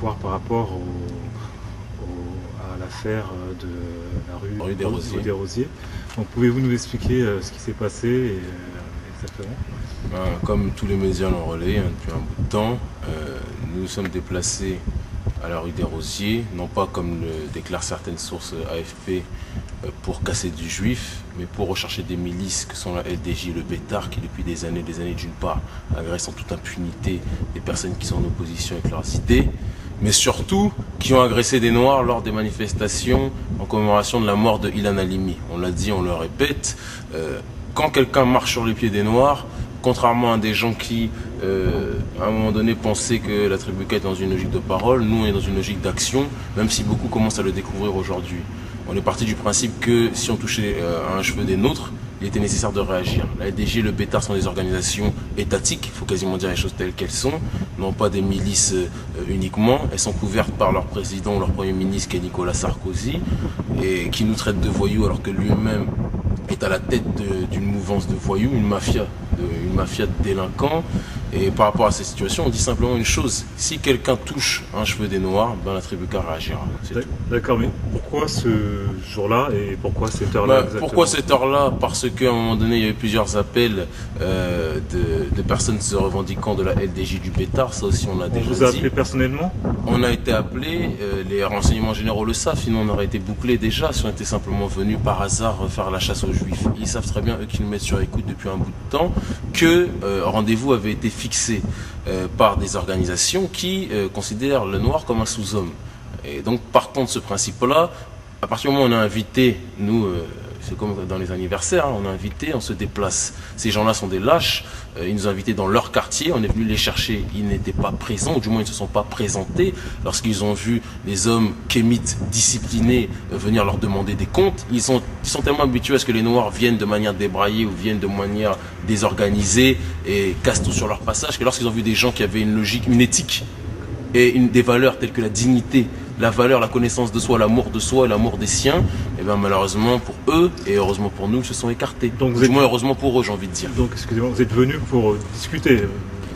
voir par rapport à l'affaire de la rue des Rosiers. Donc pouvez-vous nous expliquer ce qui s'est passé exactement? Comme tous les médias l'ont relayé depuis un bout de temps, nous nous sommes déplacés à la rue des Rosiers, non pas comme le déclarent certaines sources AFP pour casser du juif, mais pour rechercher des milices que sont la LDJ et le Bétard qui depuis des années d'une part agressent en toute impunité les personnes qui sont en opposition avec leurs idées, mais surtout qui ont agressé des Noirs lors des manifestations en commémoration de la mort de Ilan Halimi. On l'a dit, on le répète, quand quelqu'un marche sur les pieds des Noirs, contrairement à des gens qui, à un moment donné, pensaient que la tribu K est dans une logique de parole, nous on est dans une logique d'action, même si beaucoup commencent à le découvrir aujourd'hui. On est parti du principe que si on touchait à un cheveu des nôtres, il était nécessaire de réagir. La LDJ et le Bétard sont des organisations étatiques, il faut quasiment dire les choses telles qu'elles sont, non pas des milices uniquement. Elles sont couvertes par leur président, leur premier ministre qui est Nicolas Sarkozy, et qui nous traite de voyous alors que lui-même est à la tête d'une mouvance de voyous, une mafia de délinquants. Et par rapport à cette situation, on dit simplement une chose: si quelqu'un touche un cheveu des Noirs, ben la tribu K réagira. D'accord, mais pourquoi ce jour-là et pourquoi cette heure-là Pourquoi cette heure-là? Parce qu'à un moment donné, il y a eu plusieurs appels de personnes se revendiquant de la LDJ du Bétard. Ça aussi, on l'a déjà dit. On vous a appelé personnellement? On a été appelé, les renseignements généraux le savent, sinon on aurait été bouclés déjà si on était simplement venus par hasard faire la chasse aux Juifs. Ils savent très bien, eux qui nous mettent sur écoute depuis un bout de temps, que rendez-vous avait été fixé par des organisations qui considèrent le noir comme un sous-homme. Et donc, partant de ce principe-là, à partir du moment où on a invité, nous, c'est comme dans les anniversaires, hein, on a invité, on se déplace. Ces gens-là sont des lâches, ils nous ont invités dans leur quartier, on est venu les chercher, ils n'étaient pas présents, ou du moins ils ne se sont pas présentés. Lorsqu'ils ont vu les hommes kémites disciplinés venir leur demander des comptes, ils sont tellement habitués à ce que les Noirs viennent de manière débraillée ou viennent de manière désorganisée et cassent tout sur leur passage, que lorsqu'ils ont vu des gens qui avaient une logique, une éthique et des valeurs telles que la dignité, la valeur, la connaissance de soi, l'amour de soi et l'amour des siens, et bien malheureusement pour eux et heureusement pour nous, ils se sont écartés. Donc du moins heureusement pour eux, j'ai envie de dire. Donc excusez-moi, vous êtes venu pour discuter?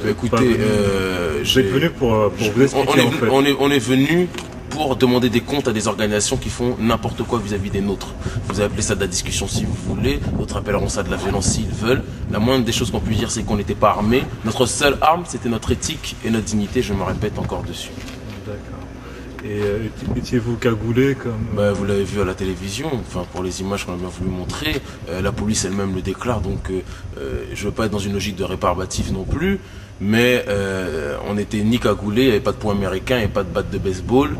Écoutez, vous êtes venu pour vous expliquer en fait. On est venu pour demander des comptes à des organisations qui font n'importe quoi vis-à-vis des nôtres. Vous avez appelé ça de la discussion si vous voulez, d'autres appelleront ça de la violence s'ils veulent. La moindre des choses qu'on puisse dire, c'est qu'on n'était pas armés. Notre seule arme, c'était notre éthique et notre dignité, je me répète encore dessus. D'accord. Et étiez-vous cagoulé comme... Vous l'avez vu à la télévision, enfin, pour les images qu'on a bien voulu montrer, la police elle-même le déclare, donc je ne veux pas être dans une logique de réparbatif non plus, mais on n'était ni cagoulé, il n'y avait pas de poing américain, il n'y avait pas de batte de baseball.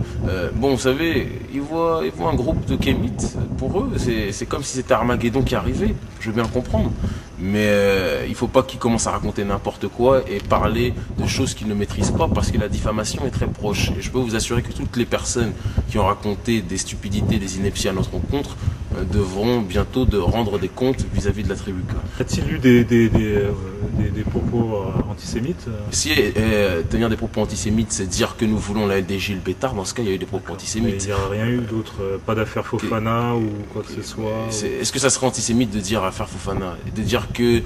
Bon, vous savez, ils voient un groupe de kémites, pour eux, c'est comme si c'était Armageddon qui arrivait, je veux bien le comprendre. Mais il ne faut pas qu'ils commencent à raconter n'importe quoi et parler de choses qu'ils ne maîtrisent pas, parce que la diffamation est très proche. Et je peux vous assurer que toutes les personnes qui ont raconté des stupidités, des inepties à notre rencontre devront bientôt rendre des comptes vis-à-vis de la tribu K. A-t-il eu des propos antisémites? Si tenir des propos antisémites, c'est dire que nous voulons la LDJ et le Bétard, dans ce cas, il y a eu des propos antisémites. Il n'y a rien eu d'autre, pas d'affaire Fofana ou quoi que ce soit? Est-ce que ça serait antisémite de dire affaire Fofana? De dire que,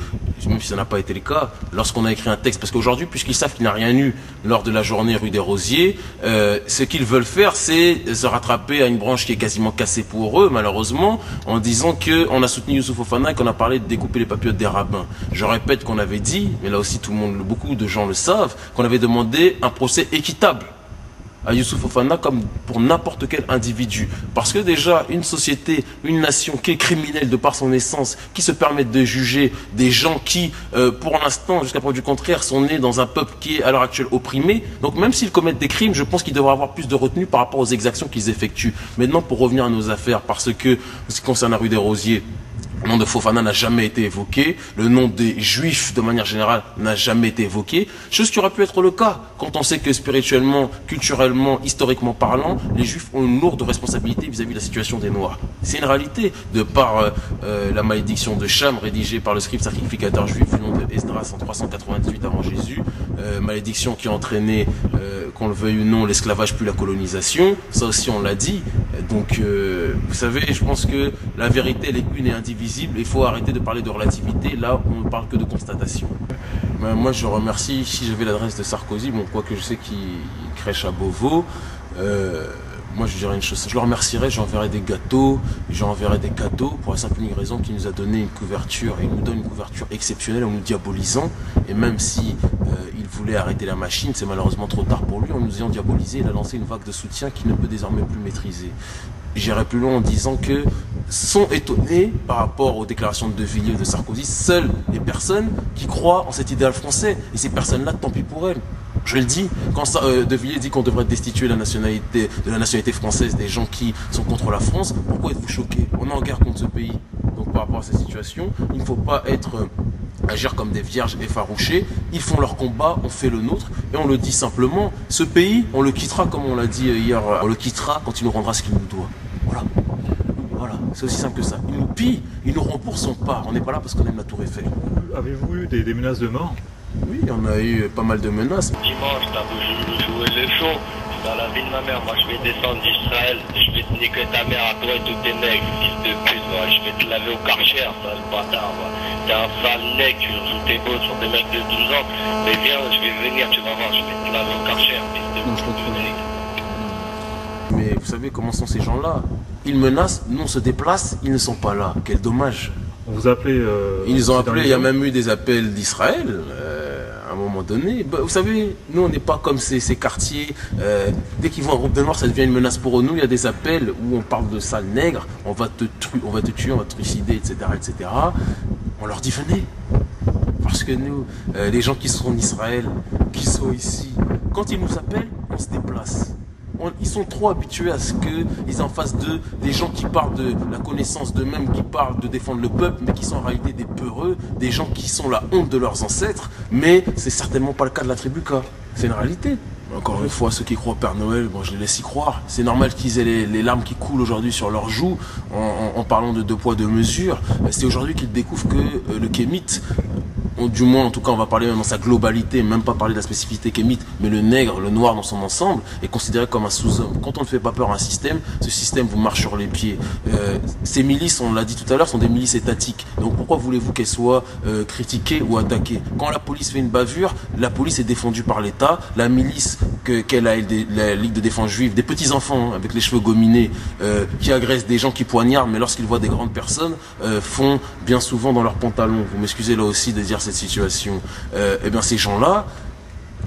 même si ça n'a pas été le cas, lorsqu'on a écrit un texte, parce qu'aujourd'hui, puisqu'ils savent qu'il n'y a rien eu lors de la journée rue des Rosiers, ce qu'ils veulent faire, c'est se rattraper à une branche qui est quasiment cassée pour eux, malheureusement, en disant qu'on a soutenu Youssouf Fofana et qu'on a parlé de découper les papillotes des rabbins. Je répète qu'on avait dit, mais là aussi tout le monde, beaucoup de gens le savent, qu'on avait demandé un procès équitable à Youssouf Fofana comme pour n'importe quel individu. Parce que déjà, une société, une nation qui est criminelle de par son essence, qui se permet de juger des gens qui, pour l'instant, jusqu'à preuve du contraire, sont nés dans un peuple qui est à l'heure actuelle opprimé. Donc même s'ils commettent des crimes, je pense qu'ils devraient avoir plus de retenue par rapport aux exactions qu'ils effectuent. Maintenant, pour revenir à nos affaires, parce que, ce qui concerne la rue des Rosiers, le nom de Fofana n'a jamais été évoqué, le nom des Juifs de manière générale n'a jamais été évoqué, chose qui aurait pu être le cas quand on sait que spirituellement, culturellement, historiquement parlant, les Juifs ont une lourde responsabilité vis-à-vis de la situation des Noirs. C'est une réalité, de par la malédiction de Cham rédigée par le scribe sacrificateur juif du nom de Esdras en 388 avant Jésus, malédiction qui a entraîné, qu'on le veuille ou non, l'esclavage puis la colonisation, ça aussi on l'a dit. Donc vous savez, je pense que la vérité elle est une et indivisible. Il faut arrêter de parler de relativité, là on ne parle que de constatation. Moi je remercie, si j'avais l'adresse de Sarkozy, bon, quoique je sais qu'il crée crèche à Beauvau, moi je dirais une chose, je le remercierais, j'enverrais des gâteaux, j'enverrais des cadeaux pour la simple et unique raison qu'il nous a donné une couverture, et il nous donne une couverture exceptionnelle en nous diabolisant, et même si il voulait arrêter la machine, c'est malheureusement trop tard pour lui, en nous ayant diabolisé, il a lancé une vague de soutien qu'il ne peut désormais plus maîtriser. J'irai plus loin en disant que sont étonnés par rapport aux déclarations de De Villiers et de Sarkozy, seules les personnes qui croient en cet idéal français, et ces personnes-là, tant pis pour elles. Je le dis, quand De Villiers dit qu'on devrait destituer de la nationalité française des gens qui sont contre la France, pourquoi êtes-vous choqués? On est en guerre contre ce pays. Donc par rapport à cette situation, il ne faut pas agir comme des vierges effarouchées. Ils font leur combat, on fait le nôtre, et on le dit simplement, ce pays, on le quittera comme on l'a dit hier, on le quittera quand il nous rendra ce qu'il nous doit. Voilà. Voilà, c'est aussi simple que ça. Il nous pille, il nous rembourse son part. On n'est pas là parce qu'on aime la Tour Eiffel. Avez-vous eu des menaces de mort? Oui, on a eu pas mal de menaces. Dimanche, t'as voulu jouer le show dans la vie de ma mère. Moi, je vais descendre d'Israël. Je vais te niquer ta mère à toi et tous tes nègres, fils de pute. Moi. Je vais te laver au Karcher, sale bâtard. T'es un sale nègre, tu joues tes beaux sur des mecs de 12 ans. Mais viens, je vais venir, tu vas voir. Je vais te laver au Karcher, fils de pute. Mais vous savez comment sont ces gens-là? Ils menacent, nous on se déplace, ils ne sont pas là. Quel dommage. On vous a appelé... Ils nous ont appelés, il y a même eu des appels d'Israël. À un moment donné, vous savez, nous on n'est pas comme ces quartiers, dès qu'ils voient un groupe de noirs ça devient une menace pour nous, il y a des appels où on parle de sale nègre, on va te tuer, on va te trucider, etc., etc. On leur dit venez, parce que nous, les gens qui sont en Israël, qui sont ici, quand ils nous appellent, on se déplace. Ils sont trop habitués à ce qu'ils en fassent d'eux des gens qui parlent de la connaissance d'eux-mêmes, qui parlent de défendre le peuple, mais qui sont en réalité des peureux, des gens qui sont la honte de leurs ancêtres, mais c'est certainement pas le cas de la tribu K. C'est une réalité. Encore une fois, ceux qui croient au Père Noël, bon, je les laisse y croire. C'est normal qu'ils aient les larmes qui coulent aujourd'hui sur leurs joues en parlant de 2 poids 2 mesures. C'est aujourd'hui qu'ils découvrent que le kémite, du moins en tout cas on va parler même dans sa globalité, même pas parler de la spécificité kémite, mais le nègre, le noir dans son ensemble est considéré comme un sous-homme. Quand on ne fait pas peur à un système, ce système vous marche sur les pieds. Ces milices, on l'a dit tout à l'heure, sont des milices étatiques. Donc pourquoi voulez-vous qu'elles soient critiquées ou attaquées? Quand la police fait une bavure, la police est défendue par l'État. La milice qu'elle a, la Ligue de défense juive, des petits enfants avec les cheveux gominés qui agressent des gens, qui poignardent, mais lorsqu'ils voient des grandes personnes, font bien souvent dans leurs pantalons. Vous m'excusez là aussi de dire cette situation. Eh bien ces gens-là,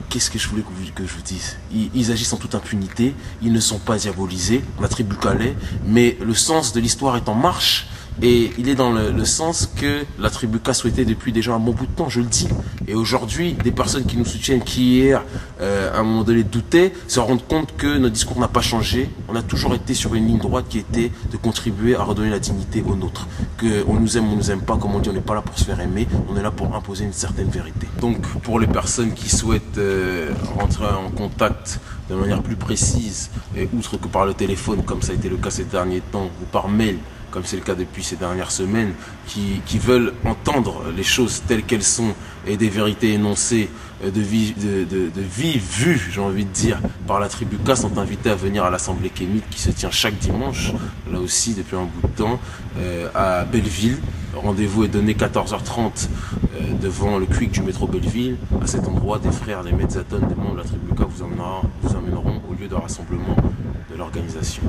qu'est-ce que je voulais que je vous dise? Ils agissent en toute impunité, ils ne sont pas diabolisés, la tribu Calais, mais le sens de l'histoire est en marche. Et il est dans le sens que la tribu K souhaitait depuis déjà un bon bout de temps, je le dis. Et aujourd'hui, des personnes qui nous soutiennent, qui hier, à un moment donné, doutaient, se rendent compte que notre discours n'a pas changé. On a toujours été sur une ligne droite qui était de contribuer à redonner la dignité aux nôtres. Qu'on nous aime ou on nous aime pas, comme on dit, on n'est pas là pour se faire aimer, on est là pour imposer une certaine vérité. Donc, pour les personnes qui souhaitent rentrer en contact de manière plus précise, et outre que par le téléphone, comme ça a été le cas ces derniers temps, ou par mail, comme c'est le cas depuis ces dernières semaines, qui veulent entendre les choses telles qu'elles sont et des vérités énoncées de vive vue, j'ai envie de dire, par la tribu K, sont invités à venir à l'Assemblée kémite qui se tient chaque dimanche, là aussi depuis un bout de temps, à Belleville. Rendez-vous est donné 14h30 devant le quick du métro Belleville. À cet endroit, des frères, des Metzatones, des membres de la tribu K vous emmèneront au lieu de rassemblement de l'organisation.